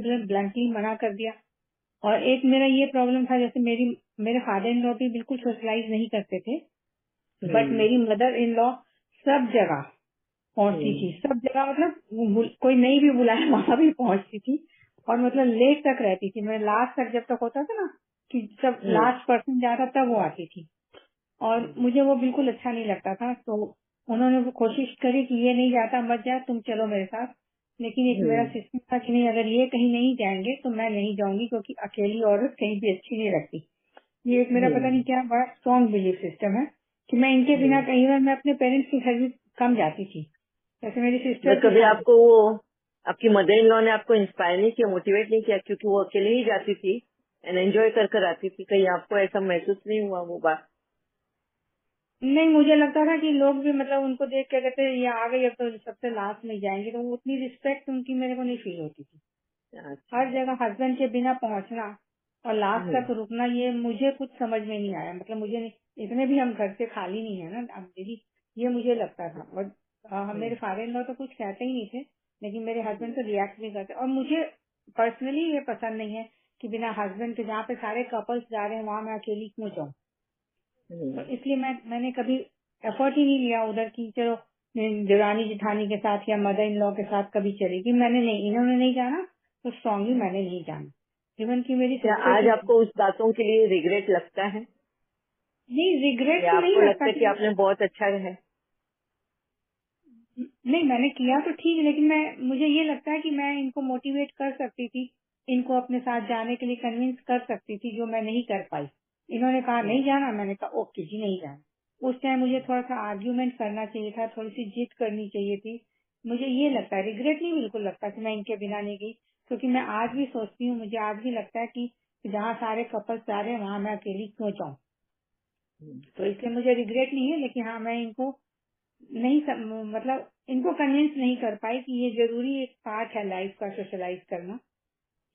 Bluntly मना कर दिया। और एक मेरा ये प्रॉब्लम था, जैसे मेरे फादर इन लॉ भी बिल्कुल सोशलाइज नहीं करते थे, बट मेरी मदर इन लॉ सब जगह पहुंचती थी, सब जगह, मतलब कोई नहीं भी बुलाया वहां भी पहुंचती थी। और मतलब लेट तक रहती थी। मैं लास्ट तक जब तक होता था ना कि सब लास्ट पर्सन जाता तब वो आती थी, और मुझे वो बिल्कुल अच्छा नहीं लगता था। तो उन्होंने वो कोशिश करी कि ये नहीं जाता मत जा, तुम चलो मेरे साथ। लेकिन एक मेरा सिस्टम था कि नहीं, अगर ये कहीं नहीं जाएंगे तो मैं नहीं जाऊंगी, क्योंकि अकेली औरत कहीं भी अच्छी नहीं लगती। ये एक मेरा पता नहीं क्या बड़ा स्ट्रॉन्ग बिलीफ सिस्टम है कि मैं इनके बिना कहीं बार मैं अपने पेरेंट्स के घर भी कम जाती थी। जैसे मेरी सिस्टर की कभी शादी, आपको वो आपकी मदर इन लॉ ने आपको इंस्पायर नहीं किया, मोटिवेट नहीं किया, क्योंकि वो अकेले ही जाती थी एंड एंजॉय कर कर आती थी, कहीं आपको ऐसा महसूस नहीं हुआ वो बात? नहीं, मुझे लगता था कि लोग भी मतलब उनको देख के कहते ये आ गई अब तो सबसे लास्ट में जाएंगे, तो वो उतनी रिस्पेक्ट उनकी मेरे को नहीं फील होती थी। अच्छा। हर जगह हस्बैंड के बिना पहुंचना और लास्ट तक रुकना, ये मुझे कुछ समझ में नहीं आया। मतलब मुझे नहीं, इतने भी हम घर से खाली नहीं है ना अब दीदी, ये मुझे लगता था। और मेरे फादर इन लॉ तो कुछ कहते ही नहीं थे, लेकिन मेरे हस्बैंड तो रिएक्ट भी करते। और मुझे पर्सनली ये पसंद नहीं है कि बिना हस्बैंड के, जहाँ पे सारे कपल्स जा रहे हैं वहाँ मैं अकेली क्यों जाऊँ। तो इसलिए मैंने कभी एफर्ट ही नहीं लिया उधर की चलो देवरानी जिठानी के साथ या मदर इन लॉ के साथ कभी चलेगी। मैंने नहीं, इन्होंने नहीं जाना तो स्ट्रांगली मैंने नहीं जाना। इवन की मेरी क्या सिस्टर आज की, आपको उस बातों के लिए रिग्रेट लगता है, नहीं रिग्रेट या तो नहीं आपको लगता लगता है कि कि, आपने बहुत अच्छा है? नहीं मैंने किया तो ठीक है, लेकिन मुझे ये लगता है कि मैं इनको मोटिवेट कर सकती थी, इनको अपने साथ जाने के लिए कन्विंस कर सकती थी, जो मैं नहीं कर पाई। इन्होंने कहा नहीं जाना, मैंने कहा ओके जी नहीं जाना। उस टाइम मुझे थोड़ा सा आर्ग्यूमेंट करना चाहिए था, थोड़ी सी जिद करनी चाहिए थी। मुझे ये लगता है, रिग्रेट नहीं बिल्कुल लगता कि मैं इनके बिना नहीं गई, क्योंकि मैं आज भी सोचती हूँ, मुझे आज भी लगता है कि जहाँ सारे कपल्स जा रहे हैं वहाँ मैं अकेली क्यों जाऊँ। तो इसलिए मुझे रिग्रेट नहीं है, लेकिन हाँ मैं इनको नहीं मतलब इनको कन्विंस नहीं कर पाई कि ये जरूरी एक पार्ट है लाइफ का सोशलाइज करना।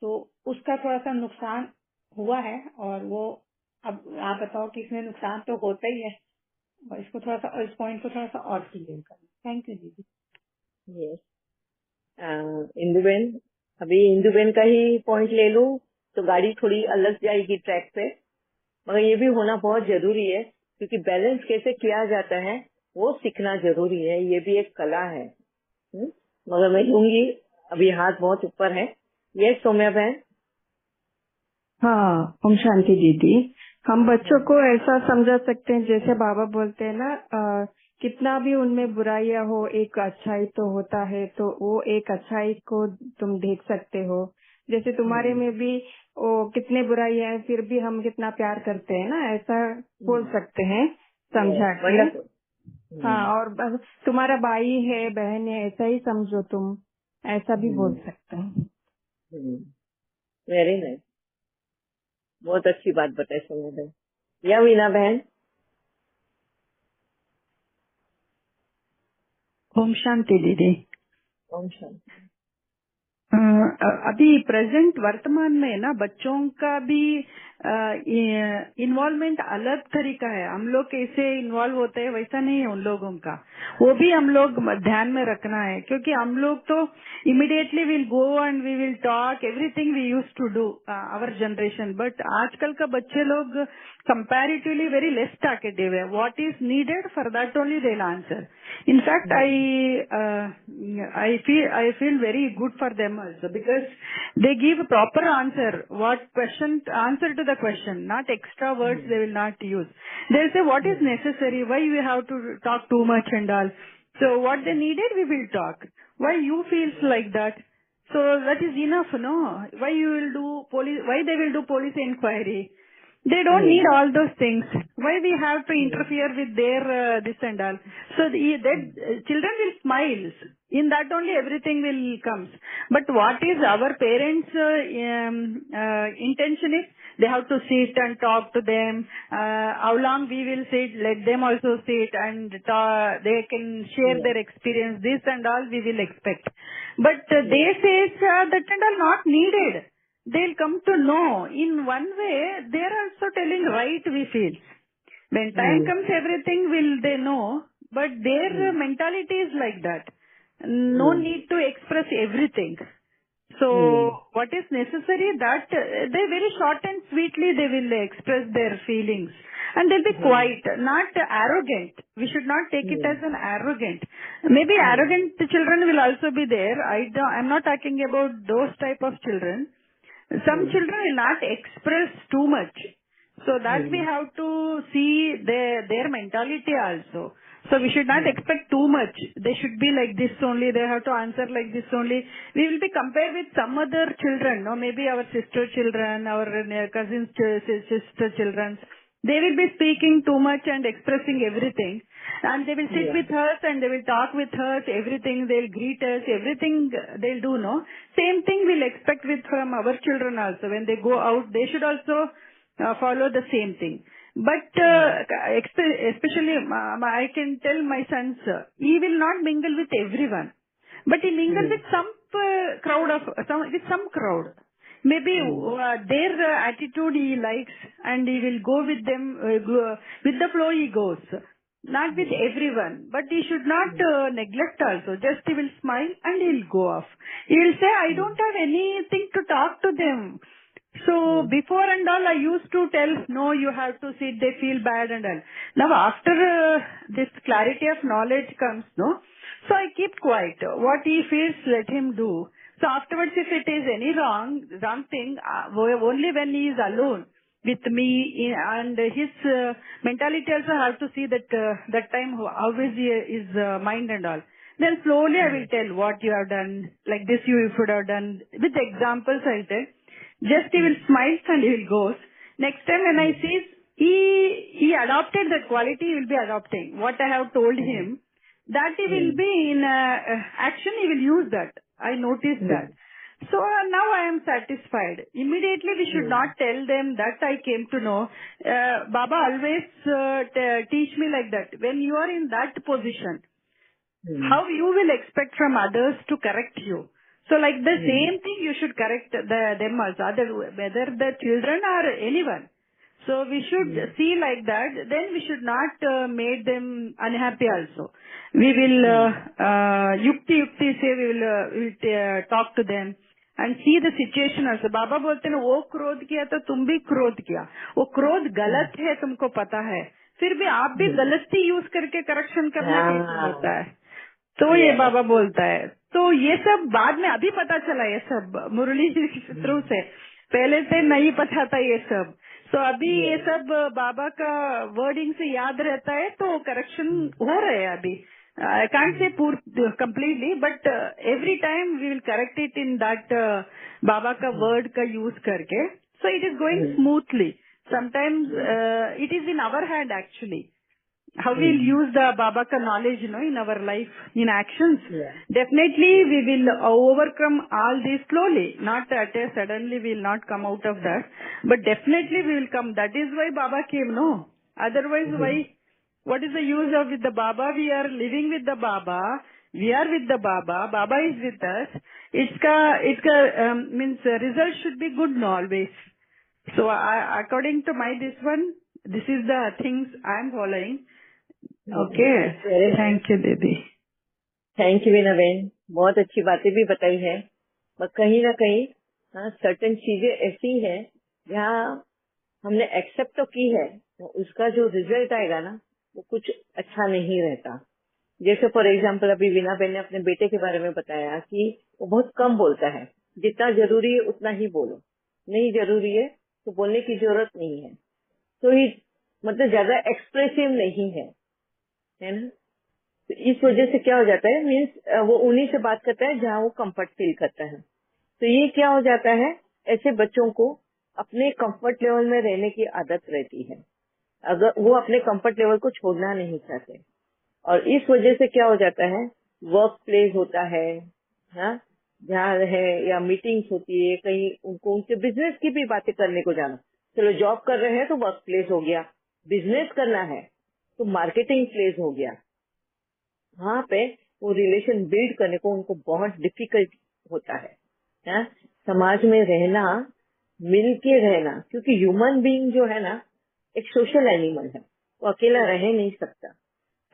तो उसका थोड़ा सा नुकसान हुआ है, और वो अब आप बताओ कि इसमें नुकसान तो होता ही है, और इसको थोड़ा सा, इस पॉइंट को थोड़ा सा और क्लियर करना। थैंक यू दीदी। यस। इंदुबेन, अभी इंदुबेन का ही पॉइंट ले लूं तो गाड़ी थोड़ी अलग जाएगी ट्रैक पे, मगर ये भी होना बहुत जरूरी है, क्योंकि बैलेंस कैसे किया जाता है वो सीखना जरूरी है, ये भी एक कला है। मगर मैं लूंगी, अभी हाथ बहुत ऊपर है। ये सौम्या बहन। हाँ, ओम शांति दीदी। हम बच्चों को ऐसा समझा सकते हैं, जैसे बाबा बोलते हैं ना, कितना भी उनमें बुराइयां हो एक अच्छाई तो होता है, तो वो एक अच्छाई को तुम देख सकते हो। जैसे तुम्हारे में भी वो कितने बुराइयां हैं, फिर भी हम कितना प्यार करते हैं ना, ऐसा बोल सकते हैं समझा के। वंडरफुल। हाँ, और बस तुम्हारा भाई है बहन है ऐसा ही समझो तुम, ऐसा भी बोल सकते हैं। वेरी नाइस, बहुत अच्छी बात बताई सौम्या बहन। या वीना बहन। ओम शांति दीदी। ओम शांति। अ, अभी प्रेजेंट वर्तमान में ना बच्चों का भी इन्वॉल्वमेंट अलग तरीका है। हम लोग कैसे इन्वॉल्व होते हैं वैसा नहीं है उन लोगों का। वो भी हम लोग ध्यान में रखना है, क्योंकि हम लोग तो immediately will go and we will talk everything we use to do our generation. But आजकल का बच्चे लोग कंपैरेटिवली वेरी लेस टॉकेटिव है। What is needed for that only they will answer. In fact, I feel very good for them also, because they give a proper answer. Answer to the question, not extra words they will not use. They'll say what is necessary, why we have to talk too much and all. So what they needed, we will talk. Why you feels like that? So that is enough, no? Why you will do why they will do police inquiry? They don't need all those things. Why we have to interfere with their this and all? So children will smile. In that only everything will comes. But what is our parents' intention is they have to sit and talk to them. How long we will sit? Let them also sit and they can share their experience. This and all we will expect. But they say that and all not needed. They'll come to know. In one way, they're also telling right we feel. When time comes, everything will they know, but their mentality is like that. No need to express everything. So what is necessary that they very short and sweetly they will express their feelings and they'll be quiet, not arrogant. We should not take it as an arrogant. Maybe arrogant children will also be there. I'm not talking about those type of children. Some children will not express too much. So that we have to see their mentality also. So we should not expect too much. They should be like this only. They have to answer like this only. We will be compared with some other children, no? Maybe our sister children, our cousins' sister children. They will be speaking too much and expressing everything. And they will sit with us and they will talk with us, everything. They'll greet us, everything they'll do, no? Same thing we'll expect from our children also. When they go out, they should also follow the same thing. But especially, I can tell my sons, he will not mingle with everyone, but he mingle with some crowd. Maybe their attitude he likes, and he will go with them. With the flow he goes, not with everyone. But he should not neglect also. Just he will smile and he'll go off. He will say, "I don't have anything to talk to them." So before and all, I used to tell, no, you have to sit, they feel bad and all. Now after this clarity of knowledge comes, no, so I keep quiet. What he feels, let him do. So afterwards, if it is any wrong thing, only when he is alone with me and his mentality also have to see that that time how is his mind and all. Then slowly I will tell what you have done, like this you should have done. With examples I tell. Just he will smile and he will go. Next time when I see he adopted that quality, he will be adopting. What I have told him, that he will be in action, he will use that. I noticed that. So now I am satisfied. Immediately we should not tell them that I came to know. Baba always teach me like that. When you are in that position, how you will expect from others to correct you. So like the same thing you should correct them also, whether the children or anyone. So we should see like that. Then we should not make them unhappy also. We will yukti say we will talk to them and see the situation also. Baba बोलते हैं वो क्रोध किया तो तुम भी क्रोध किया. वो क्रोध गलत है तुमको पता है. फिर भी आप भी गलती यूज करके करेक्शन करना कैसे होता है. तो ये बाबा बोलता है. तो ये सब बाद में अभी पता चला. ये सब मुरली थ्रू से पहले से नहीं पता था ये सब. तो अभी ये सब बाबा का वर्डिंग से याद रहता है तो करेक्शन हो रहे हैं अभी. I can't say completely, but every time we will correct it in that Baba ka word ka use karke. So it is going smoothly. Sometimes it is in our hand actually. How we will use the Baba ka knowledge, in our life, in actions. Definitely we will overcome all this slowly. Not that suddenly we will not come out of that. But definitely we will come. That is why Baba came, no? Otherwise why? What is the use of with the Baba? We are living with the Baba. We are with the Baba. Baba is with us. Means result should be good, no, always. So according to this is the things I am following. Okay. Thank you, Didi. Thank you, Veena बहन. बहुत अच्छी बातें भी बताई है. पर कहीं ना कहीं सर्टेन चीजें ऐसी हैं जहाँ हमने एक्सेप्ट तो की है, तो उसका जो रिजल्ट आएगा ना वो कुछ अच्छा नहीं रहता. जैसे फॉर एग्जाम्पल अभी वीना बहन ने अपने बेटे के बारे में बताया कि वो बहुत कम बोलता है. जितना जरूरी है उतना ही बोलो, नहीं जरूरी है तो बोलने की जरूरत नहीं है. तो ही मतलब ज्यादा एक्सप्रेसिव नहीं है ना. तो इस वजह से क्या हो जाता है, मीन्स वो उन्हीं से बात करता है जहाँ वो कंफर्ट फील करता है. तो ये क्या हो जाता है, ऐसे बच्चों को अपने कंफर्ट लेवल में रहने की आदत रहती है. अगर वो अपने कंफर्ट लेवल को छोड़ना नहीं चाहते, और इस वजह से क्या हो जाता है, वर्क प्लेस होता है जहाँ है या मीटिंग्स होती है, कहीं उनको उनके बिजनेस की भी बातें करने को जाना. चलो जॉब कर रहे हैं तो वर्क प्लेस हो गया, बिजनेस करना है तो मार्केटिंग प्लेस हो गया. वहाँ पे वो रिलेशन बिल्ड करने को उनको बहुत डिफिकल्ट होता है. समाज में रहना, मिलके रहना, क्योंकि ह्यूमन बीइंग जो है ना एक सोशल एनिमल है, वो अकेला रह नहीं सकता.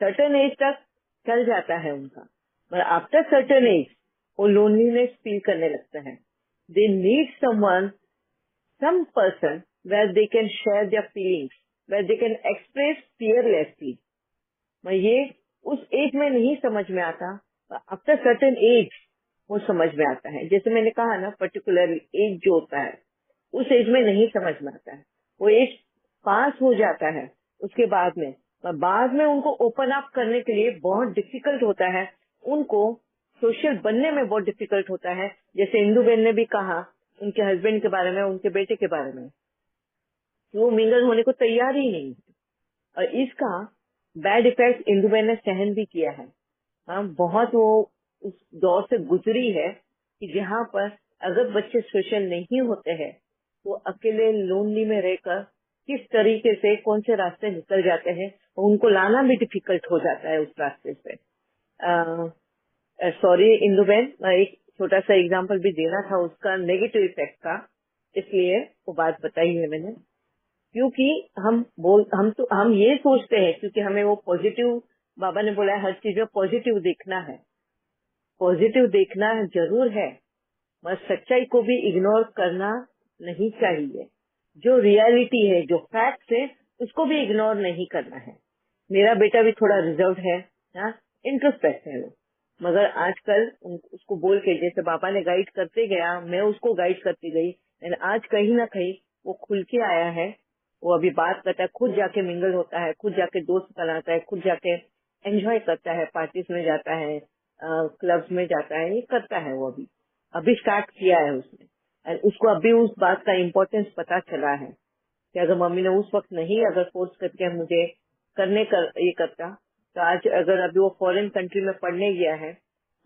सर्टेन एज तक चल जाता है उनका, पर आफ्टर सर्टेन एज वो लोनलीनेस फील करने लगता है. they need someone, some person where they can share their feelings, where they can express fearlessly. मैं ये उस एज में नहीं समझ में आता, आफ्टर सर्टेन एज वो समझ में आता है. जैसे मैंने कहा ना, पर्टिकुलर एज जो होता है उस एज में नहीं समझ में आता है. वो एज पास हो जाता है, उसके बाद में उनको ओपन अप करने के लिए बहुत डिफिकल्ट होता है, उनको सोशल बनने में बहुत डिफिकल्ट होता है. जैसे इंदुबेन ने भी कहा उनके हस्बैंड के बारे में, उनके बेटे के बारे में, वो मिंगल होने को तैयार ही नहीं. और इसका बैड इफेक्ट इंदुबेन ने सहन भी किया है. हाँ, बहुत वो उस दौर से गुजरी है कि जहाँ पर अगर बच्चे सोशल नहीं होते हैं तो अकेले लोनली में रहकर किस तरीके से कौन से रास्ते निकल जाते हैं, और उनको लाना भी डिफिकल्ट हो जाता है उस रास्ते से. सॉरी इंदुबेन, एक छोटा सा एग्जांपल भी देना था उसका नेगेटिव इफेक्ट का, इसलिए वो बात बताई है मैंने. क्योंकि हम ये सोचते हैं, क्योंकि हमें वो पॉजिटिव, बाबा ने बोला है हर चीज में पॉजिटिव देखना है. पॉजिटिव देखना जरूर है, मगर सच्चाई को भी इग्नोर करना नहीं चाहिए. जो रियलिटी है, जो फैक्ट्स है, उसको भी इग्नोर नहीं करना है. मेरा बेटा भी थोड़ा रिजर्व है, इंट्रोस्पेक्ट है वो, मगर आजकल उसको बोल के, जैसे बाबा ने गाइड करते गया, मैं उसको गाइड करती गई, एंड आज कहीं ना कहीं वो खुल के आया है. वो अभी बात करता है, खुद जाके मिंगल होता है, खुद जाके दोस्त बनाता है, खुद जाके एंजॉय करता है, पार्टीज में जाता है, क्लब्स में जाता है, ये करता है. वो अभी स्टार्ट किया है उसने, और उसको अभी उस बात का इम्पोर्टेंस पता चला है कि अगर मम्मी ने उस वक्त नहीं अगर फोर्स करके मुझे ये करता, तो आज अगर अभी वो फॉरेन कंट्री में पढ़ने गया है,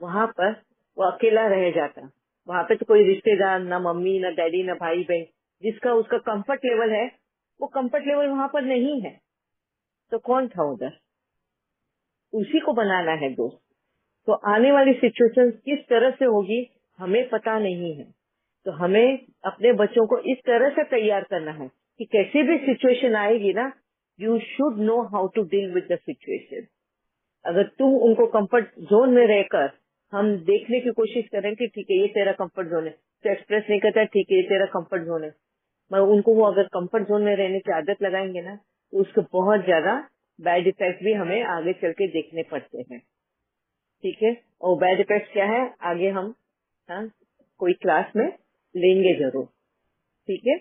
वहां पर वो अकेला रह जाता. वहां पे तो कोई रिश्तेदार, ना मम्मी, ना डैडी, ना भाई बहन, जिसका उसका कंफर्ट लेवल है, वो कंफर्ट लेवल वहां पर नहीं है. तो कौन था उधर? उसी को बनाना है दोस्त. तो आने वाली सिचुएशन किस तरह से होगी हमें पता नहीं है. तो हमें अपने बच्चों को इस तरह से तैयार करना है कि कैसी भी सिचुएशन आएगी ना, you should know how to deal with the situation. अगर तुम उनको कंफर्ट जोन में रहकर हम देखने की कोशिश करें कि ठीक है ये तेरा कंफर्ट जोन है, तो एक्सप्रेस नहीं करता, ठीक है ये तेरा कंफर्ट जोन है, मगर उनको वो अगर कंफर्ट जोन में रहने की आदत लगाएंगे ना, तो उसके बहुत ज्यादा बैड इफेक्ट भी हमें आगे चल के देखने पड़ते हैं. ठीक है, और बैड इफेक्ट क्या है आगे हम कोई क्लास में लेंगे जरूर. ठीक है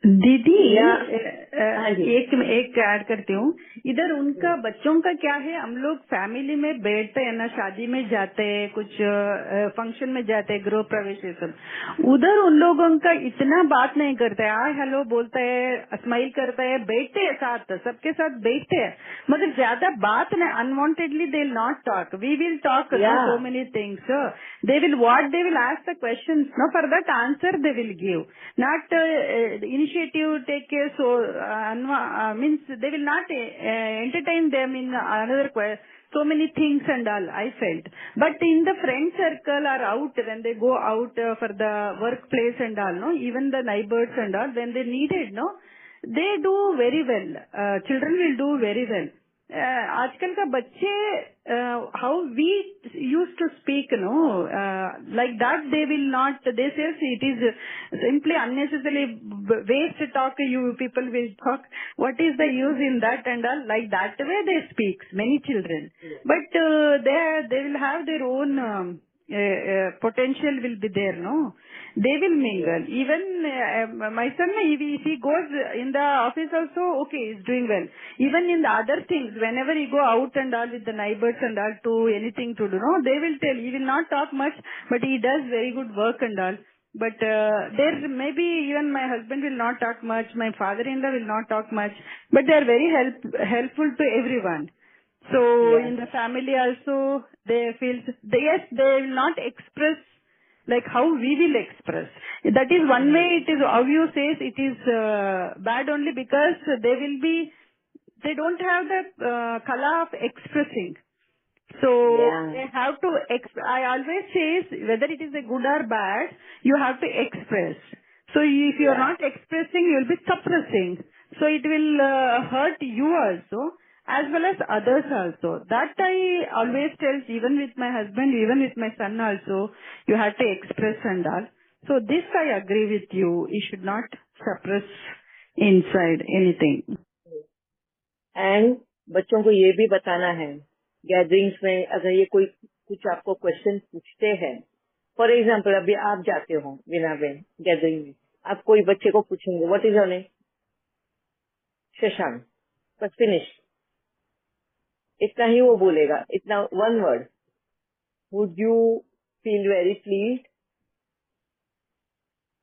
दीदी, हाँ जी. एक ऐड करती हूँ इधर. उनका बच्चों का क्या है, हम लोग फैमिली में बैठते हैं ना, शादी में जाते हैं, कुछ फंक्शन में जाते हैं, गृह प्रवेश ये सब, उधर उन लोगों का इतना बात नहीं करते हैं. हाय हेलो बोलते हैं, स्माइल करते हैं, बैठते हैं साथ, सबके साथ बैठते हैं, मगर ज्यादा बात नहीं. Unwantedly they will not talk. We will talk so many things. They will ask the questions, no for that answer they will give, not initiative take care. So means they will not entertain them in another so many things and all, I felt. But in the friend circle or out, when they go out for the workplace and all, no, even the neighbors and all, when they needed, no, they do very well. Children will do very well. आजकल का बच्चे how we used to speak, no, like that they will not. They say it is simply unnecessary waste talk. You people will talk. What is the use in that and all? Like that way they speak. Many children, but they will have their own potential will be there, no. They will mingle. Even my son, if he goes in the office also, okay, he's doing well. Even in the other things, whenever he go out and all with the neighbors and all to anything to do, no, they will tell. He will not talk much, but he does very good work and all. But there maybe even my husband will not talk much, my father-in-law will not talk much, but they are very helpful to everyone. So in the family also, they feel, yes, they will not express like how we will express. That is one way. It is how you say it is bad only because they don't have the kala of expressing. So they have to I always say whether it is a good or bad, you have to express. So if you are not expressing, you will be suppressing. So it will hurt you also, as well as others also. That I always tell, even with my husband, even with my son also, you have to express and all. So this I agree with you. You should not suppress inside anything. And बच्चों को ये भी बताना है gatherings में अगर ये कोई कुछ आपको क्वेश्चन पूछते हैं, फॉर एग्जाम्पल अभी आप जाते हो वीना बेन गैदरिंग में, आप कोई बच्चे को पूछेंगे what is your name, Shashank, बस फिनिश, इतना ही वो बोलेगा, इतना one word, would you feel very pleased,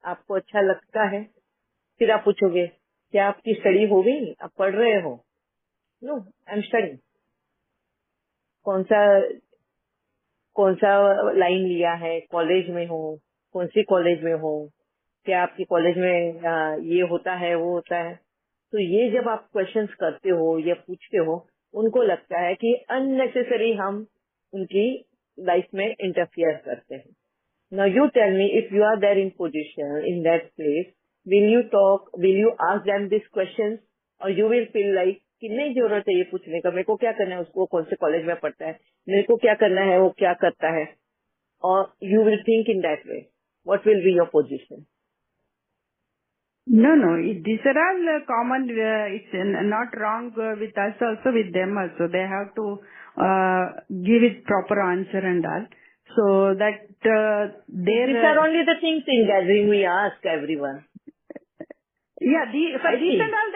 आपको अच्छा लगता है? फिर आप पूछोगे क्या आपकी स्टडी हो गई, आप पढ़ रहे हो? No, I am study. कौन सा लाइन लिया है, कॉलेज में हो, कौन सी कॉलेज में हो, क्या आपकी कॉलेज में ये होता है वो होता है? तो ये जब आप क्वेश्चंस करते हो या पूछते हो, उनको लगता है कि अननेसेसरी हम उनकी लाइफ में इंटरफियर करते हैं। Now you tell me, if you are there in position in that place, will you talk, will you ask them this questions, और यू विल फील लाइक कि नहीं जरूरत है ये पूछने का, मेरे को क्या करना है उसको कौन से कॉलेज में पढ़ता है, मेरे को क्या करना है वो क्या करता है, और you will think in that way, what will be your position? No, no. These are all common. It's not wrong with us also, with them also. They have to give it proper answer and all. So that These are only the things in gathering we ask everyone. Yeah, for these and all,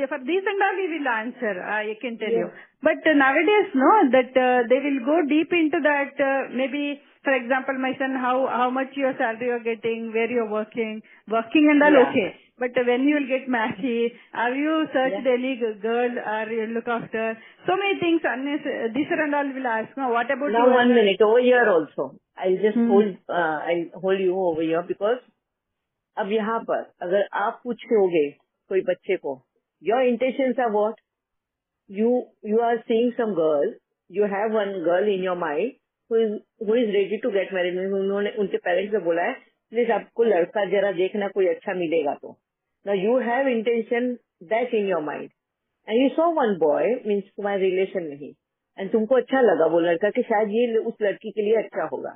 for these and all, we will answer. I can tell you. But nowadays, no, that they will go deep into that. Maybe, for example, my son, how much your salary you're getting, where you're working and all. Okay, but when you will get married, have you searched any girl or you look after? So many things. These and all will ask. No, what about now? Your 1 minute over here also. I'll just I'll hold you over here because अब यहाँ पर अगर आप पूछोगे कोई बच्चे को, your intentions are what, you are seeing some girl, you have one girl in your mind who is ready to get married. उन्होंने उनके पेरेंट्स से बोला है प्लीज आपको लड़का जरा देखना कोई अच्छा मिलेगा तो. Now you have intention that in your mind and you saw one boy, means तुम्हारे रिलेशन में ही, and तुमको अच्छा लगा वो लड़का कि शायद ये उस लड़की के लिए अच्छा होगा.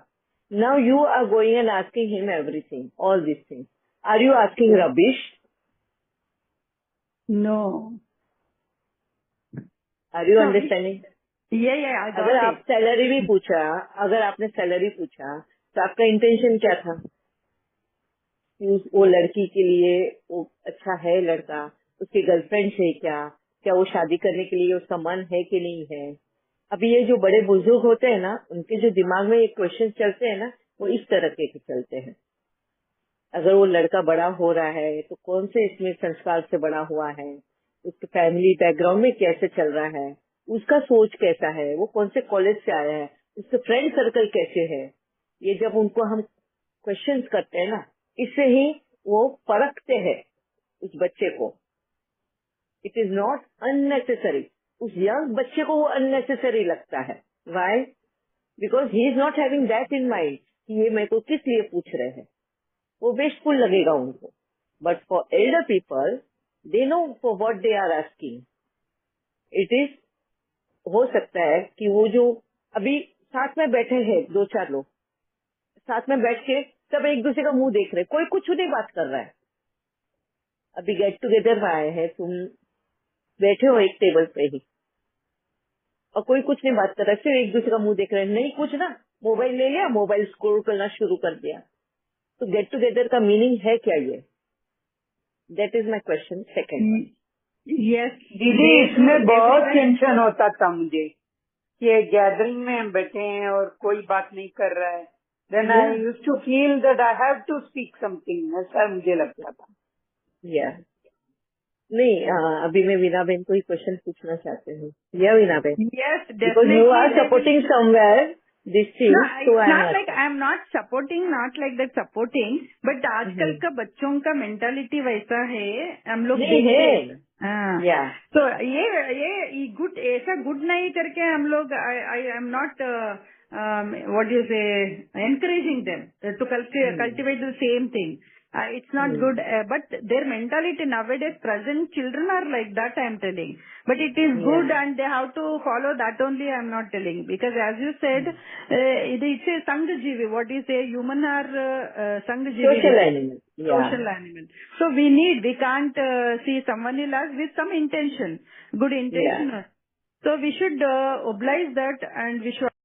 Now you are going and asking him everything, all these things. Are you asking rubbish? No. Are you understanding? Yeah, I got अगर it. आप सैलरी भी पूछा, अगर आपने सैलरी पूछा तो आपका इंटेंशन क्या था? वो लड़की के लिए वो अच्छा है लड़का, उसकी गर्लफ्रेंड है क्या वो शादी करने के लिए उसका मन है कि नहीं है? अभी ये जो बड़े बुजुर्ग होते हैं ना, उनके जो दिमाग में ये क्वेश्चन चलते हैं ना, वो इस तरह के चलते हैं. अगर वो लड़का बड़ा हो रहा है तो कौन से इसमें संस्कार से बड़ा हुआ है, उसके फैमिली बैकग्राउंड में कैसे चल रहा है, उसका सोच कैसा है, वो कौन से कॉलेज से आया है, उसके फ्रेंड सर्कल कैसे है. ये जब उनको हम क्वेश्चंस करते हैं ना, इससे ही वो परखते हैं उस बच्चे को. It is not unnecessary. उस यंग बच्चे को वो अननेसेसरी लगता है. Why? Because he is not having that in mind कि ये मेरे को किस लिए पूछ रहे हैं. वो वेस्टफुल लगेगा उनको. But for elder people, they know for what they are asking. It is, हो सकता है कि वो जो अभी साथ में बैठे हैं 2-4 लोग, साथ में बैठ के सब एक दूसरे का मुंह देख रहे, कोई कुछ नहीं बात कर रहा है. अभी गेट टुगेदर में आए हैं, तुम बैठे हो एक टेबल पे ही और कोई कुछ नहीं बात कर रहा है, सिर्फ एक दूसरे का मुंह देख रहे हैं. नहीं कुछ ना, मोबाइल ले लिया, मोबाइल स्क्रॉल करना शुरू कर दिया. तो गेट टुगेदर का मीनिंग है क्या ये? That is my question. Second, Yes. दीदी इसमें बहुत टेंशन होता था मुझे कि गैदरिंग में हम बैठे हैं और कोई बात नहीं कर रहा है. Then I used to feel that I have to speak something, ऐसा मुझे लगता था. नहीं, अभी मैं वीना बहन को ही क्वेश्चन पूछना चाहती हूँ. या वीना बहन, Yes, because definitely. You are supporting somewhere this thing, No, so it's I am not like asking. I'm not supporting, not like that supporting, but आजकल का बच्चों का मेंटालिटी वैसा है, हम लोग नहीं देखते है. हैं. हाँ. Yeah. तो ये गुड, ऐसा गुड नहीं करके हम लोग, I am not what do you say, encouraging them to cultivate the same thing. It's not good, but their mentality nowadays, present children are like that, I'm telling. But it is good and they have to follow that only, I'm not telling. Because as you said, it's a Sanghajivi. What is a human are Sanghajivi? Social animal. Social animal. So we can't see someone else with some intention, good intention. So we should oblige that and we should